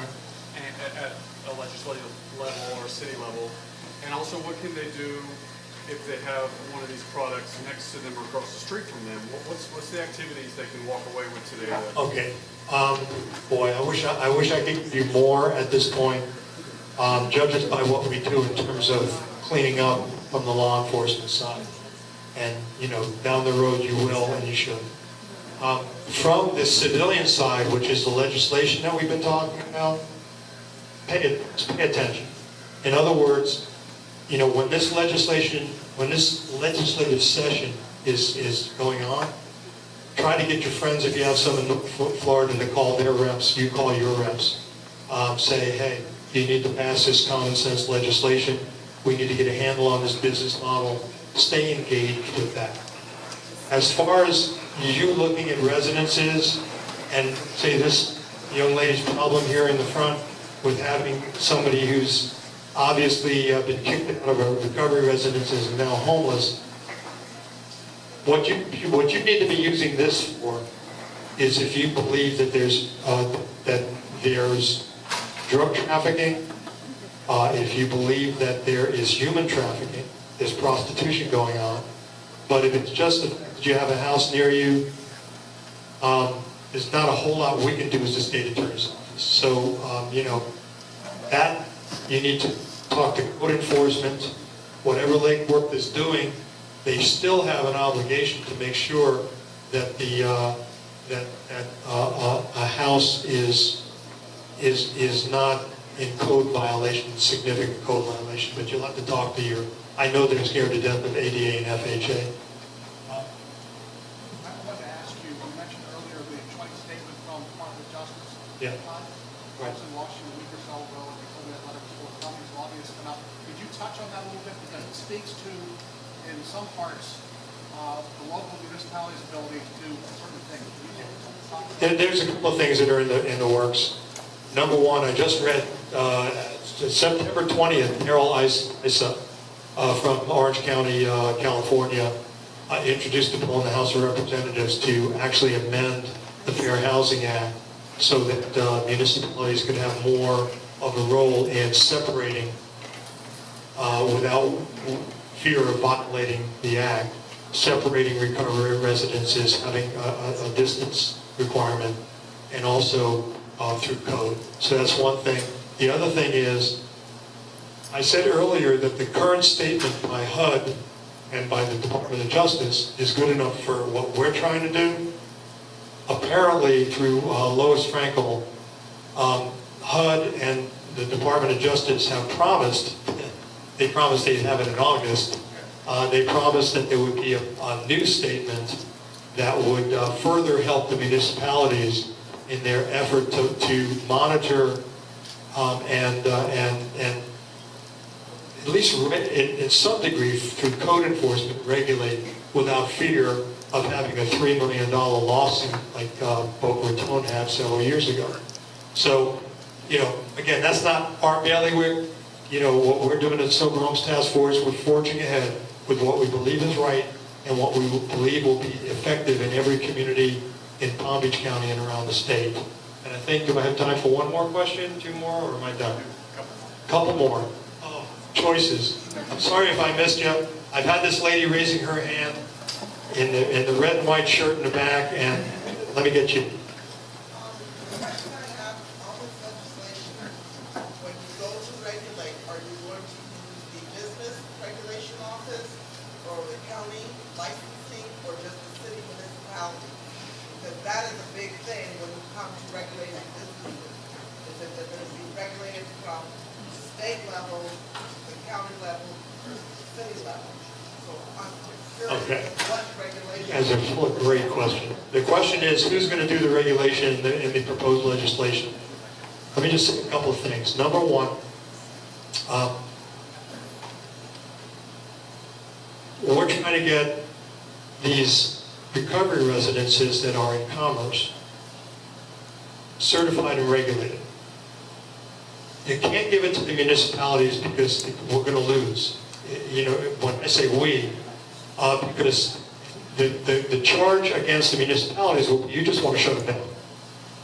and at a legislative level or city level? And also, what can they do if they have one of these products next to them or across the street from them? What's the activities they can walk away with today? Okay. Boy, I wish I could give you more at this point. Judge us by what we do in terms of cleaning up from the law enforcement side. And, down the road you will and you should. From the civilian side, which is the legislation that we've been talking about, pay attention. In other words, when this legislative session is going on, try to get your friends, if you have some in Florida, to call their reps. You call your reps. Say, hey, you need to pass this common sense legislation. We need to get a handle on this business model. Stay engaged with that. As far as you looking at residences and say this young lady's problem here in the front with having somebody who's obviously been kicked out of a recovery residence and is now homeless, what you need to be using this for is if you believe that there's drug trafficking, if you believe that there is human trafficking, there's prostitution going on, but if it's just that you have a house near you, there's not a whole lot we can do as the state attorney's office. So, that you need to talk to code enforcement. Whatever Lake Worth is doing, they still have an obligation to make sure that a house is not in code violation, significant code violation. But you'll have to talk to your. I know they're scared to death of ADA and FHA. I wanted to ask you. You mentioned earlier the joint statement from the Department of Justice. Yeah. I was in Washington a week or so ago, and they told me that letter before the company's lobbyists come out. Could you touch on that a little bit because it speaks to, in some parts, the local municipalities' ability to do certain things. There's a couple of things that are in the works. Number one, I just read September 20th, Harold Issa from Orange County, California, introduced a bill in the House of Representatives to actually amend the Fair Housing Act so that municipalities could have more of a role in separating without fear of violating the act, separating recovery residences, having a distance requirement, and also through code. So that's one thing. The other thing is, I said earlier that the current statement by HUD and by the Department of Justice is good enough for what we're trying to do. Apparently, through Lois Frankel, HUD and the Department of Justice have promised, they promised they'd have it in August, they promised that there would be a new statement that would further help the municipalities in their effort to monitor and at least in some degree through code enforcement regulate without fear of having a $3 million lawsuit like Boca Raton had several years ago. So, again, that's not our bailiwick. What we're doing at Sober Homes Task Force, we're forging ahead with what we believe is right and what we believe will be effective in every community in Palm Beach County and around the state. And I think, do I have time for one more question, two more, or am I done? Couple more. Oh, choices. I'm sorry if I missed you. I've had this lady raising her hand in the red and white shirt in the back, and let me get you. That is a big thing when you come to regulating businesses, is that they're going to be regulated from state level, the county level, the city level. So I'm curious what regulation. That's a great question. The question is, who's going to do the regulation in the proposed legislation? Let me just say a couple of things. Number one, we're trying to get these recovery residences that are in commerce certified and regulated. You can't give it to the municipalities because we're going to lose. When I say we, because the charge against the municipalities will be, you just want to shut them down.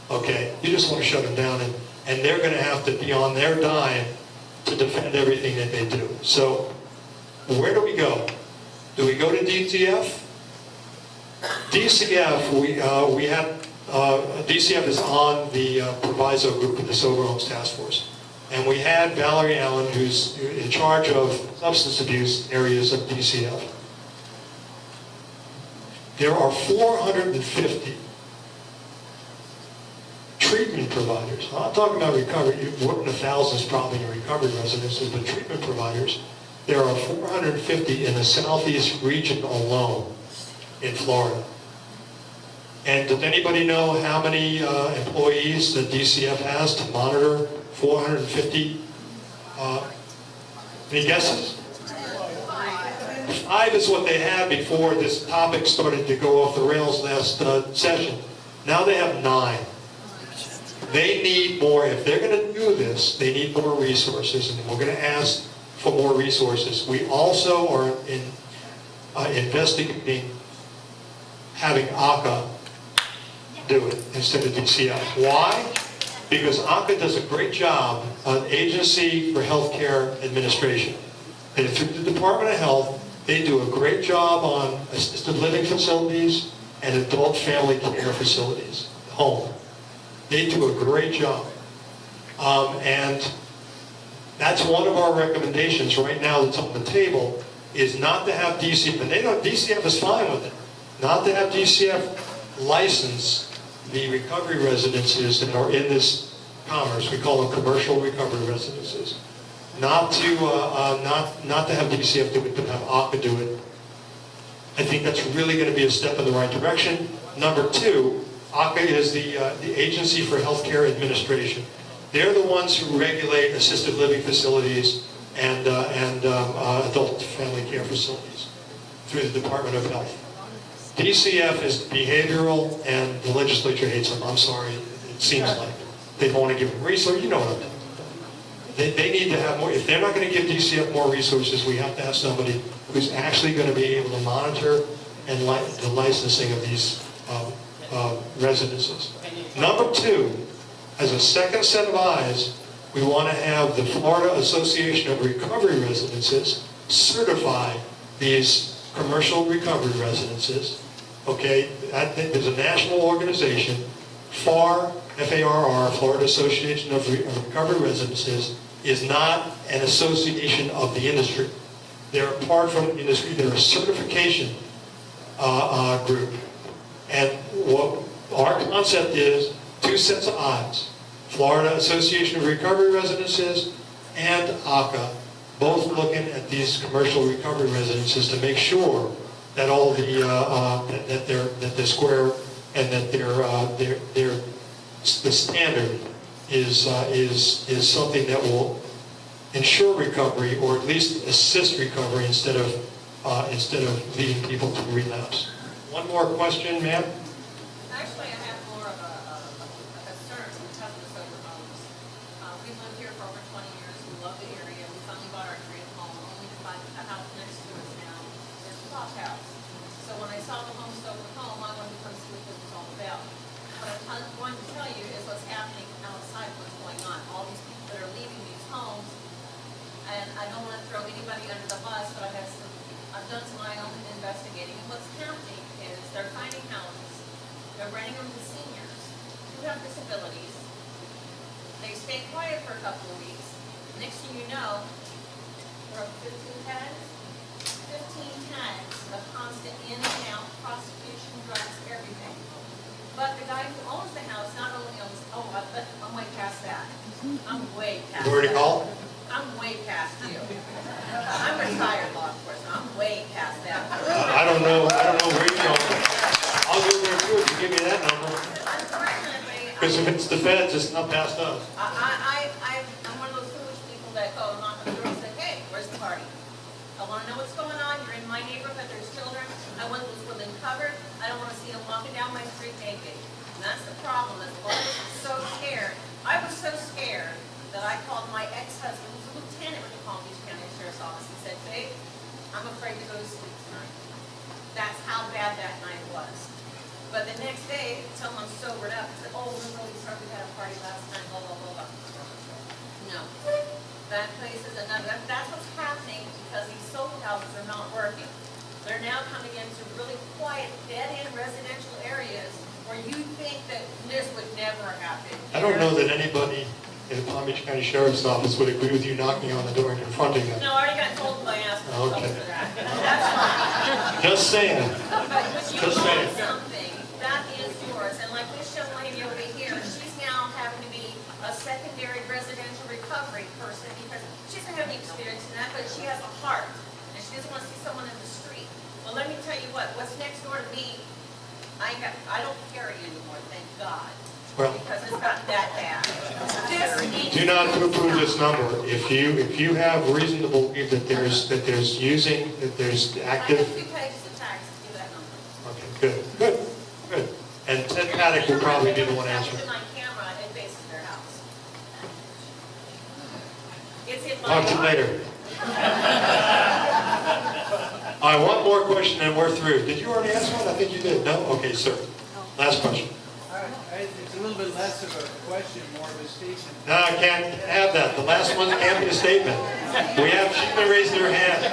Okay? You just want to shut them down. and they're going to have to be on their dime to defend everything that they do. So where do we go? Do we go to DCF? DCF, we have, DCF is on the proviso group of the Sober Homes Task Force. And we had Valerie Allen, who's in charge of substance abuse areas of DCF. There are 450 treatment providers. I'm not talking about recovery. More than 1,000 is probably in recovery residences, but treatment providers. There are 450 in the southeast region alone in Florida. And does anybody know how many employees the DCF has to monitor 450? Any guesses? 5 is what they had before this topic started to go off the rails last session. Now they have 9. They need more. If they're going to do this, they need more resources, and we're going to ask for more resources. We also are investigating having ACA do it instead of DCF. Why? Because ACA does a great job on Agency for Healthcare Administration. And through the Department of Health, they do a great job on assisted living facilities and adult family care facilities, home. They do a great job. And that's one of our recommendations right now that's on the table, is not to have DCF, and DCF is fine with it, not to have DCF license the recovery residences that are in this commerce. We call them commercial recovery residences. Not to have DCF do it, but have ACA do it. I think that's really going to be a step in the right direction. Number 2, ACA is the Agency for Healthcare Administration. They're the ones who regulate assisted living facilities and adult family care facilities through the Department of Health. DCF is behavioral, and the legislature hates them. I'm sorry, it seems like they want to give them resources. You know what I'm doing. They need to have more. If they're not going to give DCF more resources, we have to have somebody who's actually going to be able to monitor and the licensing of these residences. Number 2, as a second set of eyes, we want to have the Florida Association of Recovery Residences certify these commercial recovery residences. Okay, there's a national organization, FARR, F-A-R-R, Florida Association of Recovery Residences, is not an association of the industry. They're apart from the industry. They're a certification group. And what our concept is, 2 sets of eyes. Florida Association of Recovery Residences and ACA, both looking at these commercial recovery residences to make sure that all the that they're square and that the standard is something that will ensure recovery, or at least assist recovery instead of leading people to relapse. One more question, ma'am. Actually, I have more of a concern because of the sober homes. We've lived here for over 20 years. We love the area. We finally bought our dream home, only to find a house next to us now. There's a Faust house. So when I saw the home sober home, I wanted to come see what this was all about. What I wanted to tell you is what's happening outside, what's going on. All these people that are leaving these homes, and I don't want to throw anybody under the bus, but I've done some of my own investigating, and what's happening is they're finding houses, they're renting them to seniors who have disabilities. They stay quiet for a couple of weeks. Next thing you know, we're up 15 tags. 15 tags of constant in and out, prostitution, drugs, everything. But the guy who owns the house not only owns, but I'm way past that. I'm way past that. You already called? I'm way past you. I'm retired law enforcement. I'm way past that. I don't know where you're going. I'll go there too if you give me that number. Unfortunately, Because if it's the feds, it's not past us. I'm one of those foolish people that go knock on the door and say, hey, where's the party? I want to know what's going on. You're in my neighborhood. There's children. I want those women covered. I don't want to see them walking down my street naked. And that's the problem. Is I'm so scared. I was so scared that I called my ex-husband, who's a lieutenant with the Palm Beach County Sheriff's Office, and said, babe, I'm afraid to go to sleep tonight. That's how bad that night was. But the next day, someone sobered up and said, oh, we're really sorry, we had a party last night, blah, blah, blah, blah. No. That place is another, that's what's happening because these sober houses are not working. They're now coming into really quiet, dead-end residential areas where you think that this would never happen. I don't know that anybody in the Palm Beach County Sheriff's Office would agree with you knocking on the door and confronting them. No, I already got told by asking Okay. for that. That's fine. Just saying. But when you Just want saying. something, that is yours. And like this young lady over here, she's now having to be a secondary residential recovery person because she doesn't have any experience in that, but she has a heart. And she doesn't want to see someone in the street. Well, let me tell you what's next door to me, I don't carry anymore, thank God. Well, Because it's got that bad. This needs do not poo-poo this number. If you have reason to believe that there's I active. have 2 pages of taxes, give that number. Okay, good. And Ted Paddock will probably be the one answering. It's in my camera, it faces their house. It's in my Talk to you yard. later. All right, one more question and we're through. Did you already answer one? I think you did. No? Okay, sir. Last question. It's a little bit less of a question, more of a statement. No, I can't have that. The last one can't be a statement. She's been raising her hand.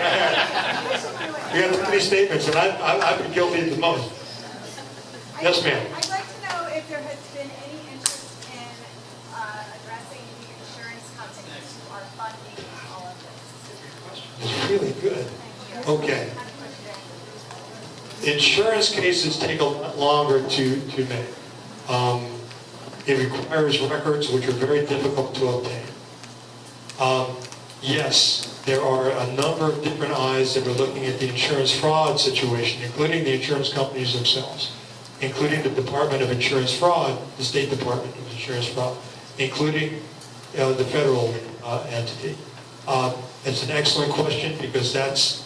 We have too many statements, and I've been guilty of the most. Yes, ma'am. I'd like to know if there has been any interest in addressing the insurance companies who are funding all of this. It's really good. Thank you. Okay. Insurance cases take a lot longer to make. It requires records which are very difficult to obtain. Yes, there are a number of different eyes that are looking at the insurance fraud situation, including the insurance companies themselves, including the Department of Insurance Fraud, the State Department of Insurance Fraud, including the federal entity. It's an excellent question because there's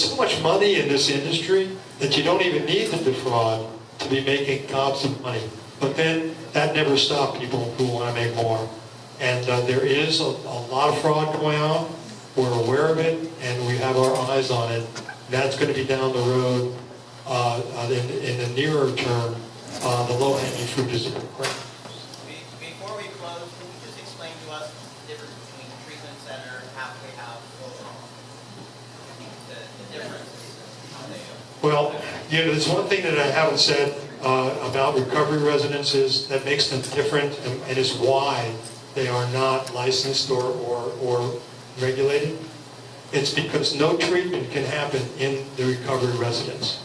so much money in this industry that you don't even need the defraud to be making gobs of money. But then that never stopped people who want to make more. And there is a lot of fraud going on. We're aware of it, and we have our eyes on it. That's going to be down the road in the nearer term. The low-hanging fruit is the right. Before we close, can you just explain to us the difference between treatment center, halfway house, the differences? How they Well, there's one thing that I haven't said about recovery residences that makes them different and is why they are not licensed or regulated. It's because no treatment can happen in the recovery residence.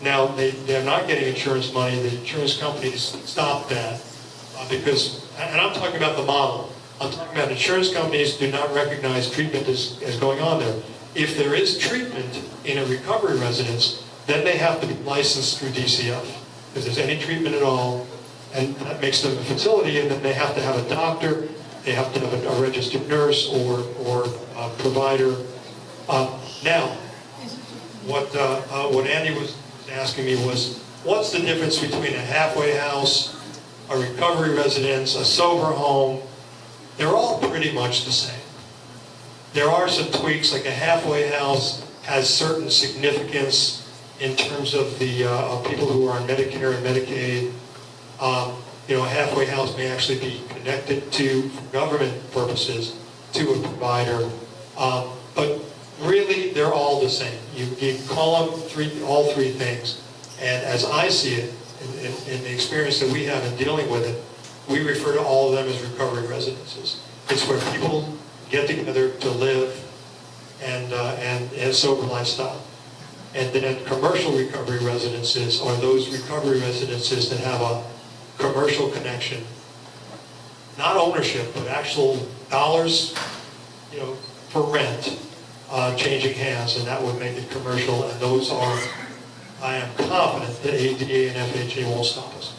Now, they're not getting insurance money. The insurance companies stopped that because, and I'm talking about the model. I'm talking about insurance companies do not recognize treatment as going on there. If there is treatment in a recovery residence, then they have to be licensed through DCF. If there's any treatment at all, and that makes them a facility, and then they have to have a doctor, they have to have a registered nurse or a provider. Now, what Andy was asking me was, what's the difference between a halfway house, a recovery residence, a sober home? They're all pretty much the same. There are some tweaks, like a halfway house has certain significance in terms of the people who are on Medicare and Medicaid. A halfway house may actually be connected to, for government purposes, to a provider. But really, they're all the same. You call them all three things. And as I see it, in the experience that we have in dealing with it, we refer to all of them as recovery residences. It's where people get together to live and a sober lifestyle. And then commercial recovery residences are those recovery residences that have a commercial connection. Not ownership, but actual dollars, for rent, changing hands, and that would make it commercial. And those are, I am confident that ADA and FHA won't stop us.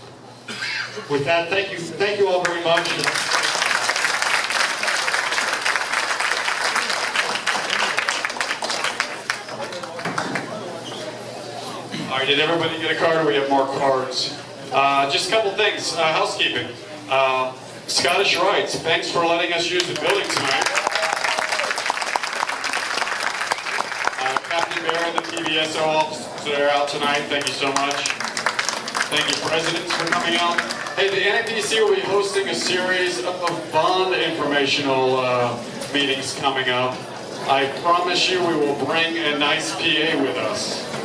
With that, thank you all very much. All right, did everybody get a card, or we have more cards? Just a couple things, housekeeping. Scottish Rite, thanks for letting us use the building tonight. Captain Baer and the PBSO officers that are out tonight. Thank you so much. Thank you, presidents, for coming out. Hey, the NAPC will be hosting a series of bond informational meetings coming up. I promise you we will bring a nice PA with us.